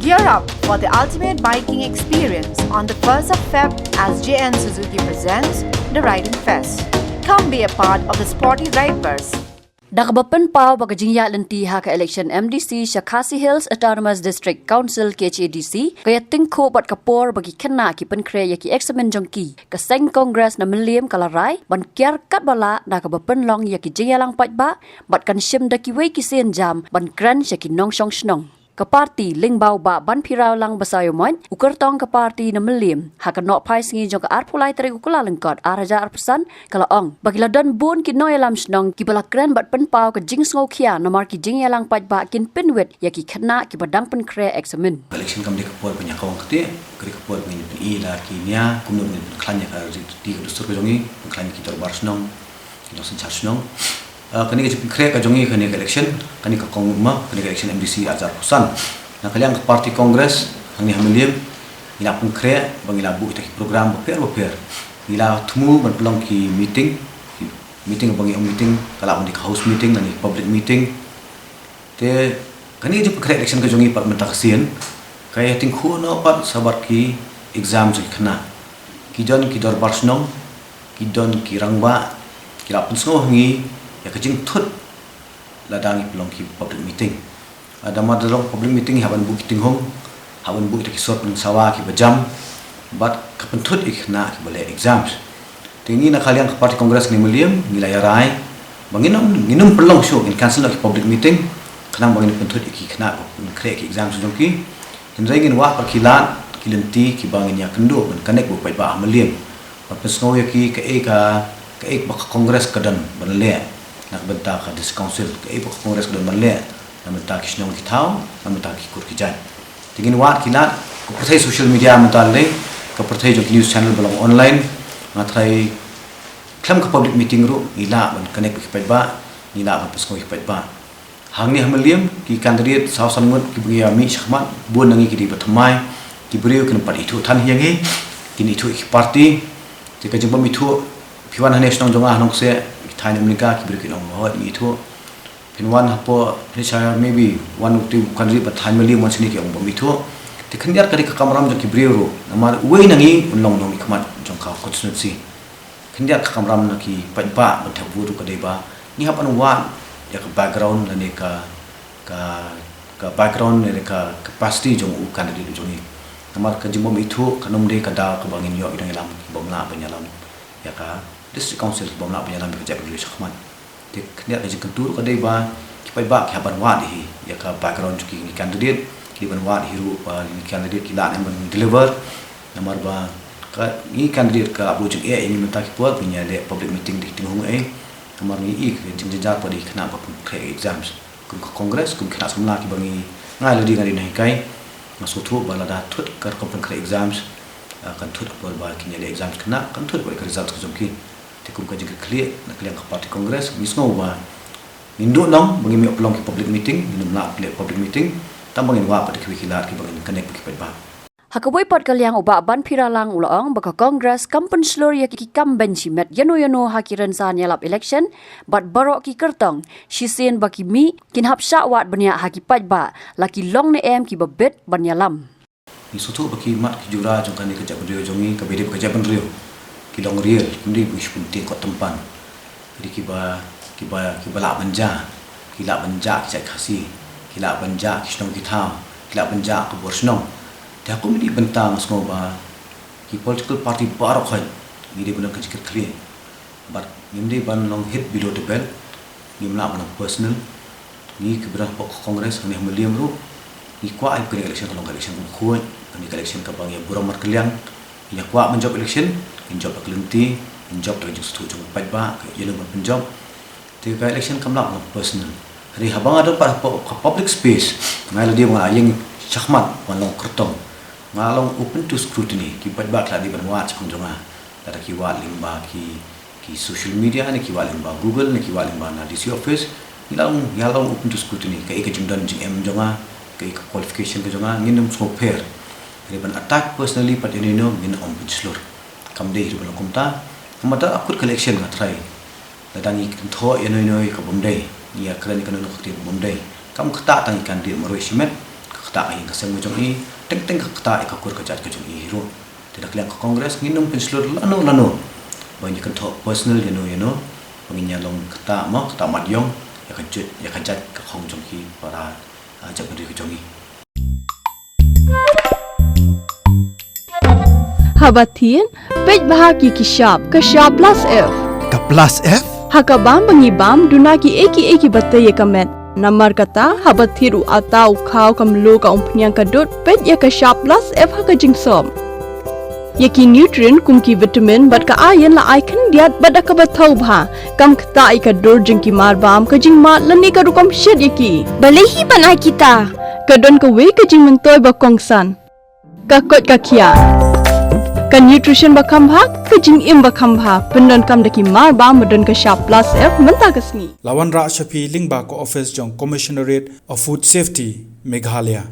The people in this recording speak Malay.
Gear up for the ultimate biking experience on the 1st of Feb as JN Suzuki presents the Riding Fest. Come be a part of the sporty riders. Dakabapan pau bagajingya lenti ha ka election MDC Shakasi Hills Autonomous District Council KHADC kaya tingko bat kapor bagi kena ki penkre ya ki examen jongki ka seng Congress na meliam kalarai ban kiar kat bala dakabapan long ya ki jingyalang patba bat kan shim da ki wei ki sen jam ban kran ya ki nong shong shnong ka parti lingbau ba ban pirau lang basayo mon uker tong ka parti na meliam ha ka nok pai singi jong ka arpulai tari ukula lengkot araja arpesan kala ong bagi ladon bun ki noyalam shnong ki bala kran bat pen pau ka jing sngo khia na mar ki jing yalang pat ba kin pinwet ya ki khana ki badang pen kre examen election kam de kapor punya kawang kete kri kapor punya i la kimia kumno klanya ka di dusur ka jongi klanya ki tor barsnong ki dosen charsnong kani ka jipin kre ka jongi kani ka election kani ka kongma kani ka election MDC ajar pusan na kaliang ka parti congress hani hamiliam ila pun kre bangila bu ita ki program beper ila tumu ban pelong ki meeting bangi meeting kala on di house meeting dan di public meeting te kani jipin kre election ka jongi pat mentaksin kaya tingku no pat sabar ki exam ji khana ki don ki dor barsnong ki don ki rangba ki la pun sngo ngi ya kajing thut ladangi pelong ki public meeting ada madalong public meeting haban bu kiting hong haban bu ki sort ng sawa ki bajam bat kapen thut ikna ki bale exams tingi na kaliang parti congress ni muliam nilai rai banginum pelong show in cancel ki public meeting kanang bangin penthut ki khna kre ki exams jongki hinraingin wa perkilan kilenti ki bangin ya kendo ban connect bu pai ba muliam pasno ya ki ka ek ba congress kadan banle nak bentak ka dis council ka ipo kongres don manle na bentak kisnong kitau na bentak ki kur kijan tingin wat kilat ko perthai social media mental le ka perthai jok news channel belong online ngathai klam ka public meeting ru ila ban connect ki paiba ila ban pasco ki paiba hangni hamliam ki candidate saw samngot ki buya mi shkhmat bon nangi ki di pathamai ki buriu kan pat itu than hiangi kini itu ki party ti ka jumpa mitu piwan hanesh nong jonga hanong se Thailand America ki break on hot itu pin one hapo saya maybe one of the country but Thailand Million once ni ki on itu te khandiar kari ka kamram jo ki brero namar wei nangi unlong nong ikmat jong ka constituency khandiar ka kamram na ki pajba bathabu ru ka deba ni hapan wan ya ka background la ne ka background ne ka capacity jong u kan di jong ni namar ka jimbo itu kanom de ka da ka bangin yo idang lam bomla banyalam ya ka district council bomla banyalam be jap dulu sakhman te khnia ka jikentur ka dei ba ki pai ba ki haban wa di ya ka background ki ni candidate ki ban wa di ru ba ni candidate ki la ban deliver namar ba ka ni candidate ka abu jing e ni menta ki puat punya de public meeting di tinghung e namar ni ik jing jajar pa di khna ba pre exams kum congress kum khna samla ki bangi ngai la di ngari nai kai masuthu bala da thut kar kom pre exams kan thut por ba ki ni exams khna kan thut por result ko jomki tikum ka jing clear na kaliang ka party congress misno ba mindu nong bangi mi pelong ki public meeting minum la public meeting tambangin wa pa ki wikilar ki bangin connect ki pa hakawai pot kaliang uba ban piralang ulaong baka congress kampen slur ya ki kamben chimet yano hakiran san yalap election bat barok ki kertong shisen baki mi kin hapsha wat banya haki pajba laki long ne em ki babet banyalam ni soto baki mat ki jura jong kan ni kerja brio jongi ka bede kerja brio ki long real kemudian bush punting kot tempan jadi ki ba la banja ki la banja ki khasi ki la banja ki snong ki tha ki la banja ko borsnong ta ko mi bentang sngo ba ki political party bar khoi ni de bana ka jikir clear but nimde ban long hit below the belt ni mla ban personal ni ki bra congress ni hmeliam ru ni kwa ai pre election long election ko ni election ka bang ya buramar kaliang ya kwa menjob election job kelenti job terjun setuju pajba yellow penjob tiga election kamla personal hari habang ada public space ngai dia ngayeng chakmat walong kertong ngalong open to scrutiny ki pajba kla di banwa changjonga tara ki wa limba ki social media ni ki wa limba google ni ki wa limba na DC office yalong open to scrutiny kai ka jimdan jing em jonga kai qualification ka jonga nginum so fair hari ban attack personally pat ini no ngin om slur kam dei ru balong kumta amata akut collection ngatrai ladangi kentho yenoi ka bomdei ya kran kan no khti bomdei kam khata tang kan di maroi simet kata yang kasem mujung i teng kata ikakur kejat kejung i ru tidak liang ke kongres nginum penslur lano banyak kentok personal you know penginyalong kata madyong ya kejat ke hong jong ki para ajak beri kejung i Habatin pej bahagi ki shop ke shop plus F Ka plus F? hakabam bangibam dunaki eki batay kamet namar kata habathiru atau khaw kamlo ka umpnyang kadut pej ya ka shop plus F hakajing som yaki nutrient kumki vitamin bat ka iron la icon diat bada ka bathau bha kam kta I ka dur jingki marbam ka jing ma lani ka rukam shed yaki balehi banai kita kadon ka we ka jing mentoy ba kongsan ka kot ka khia ka nutrition ba khambha ka jing im ba khambha pendon kam daki marbam medon ka sharp plus F menta kasni Lawan Ra Shafi Lingba ko office jong Commissionerate of Food Safety Meghalaya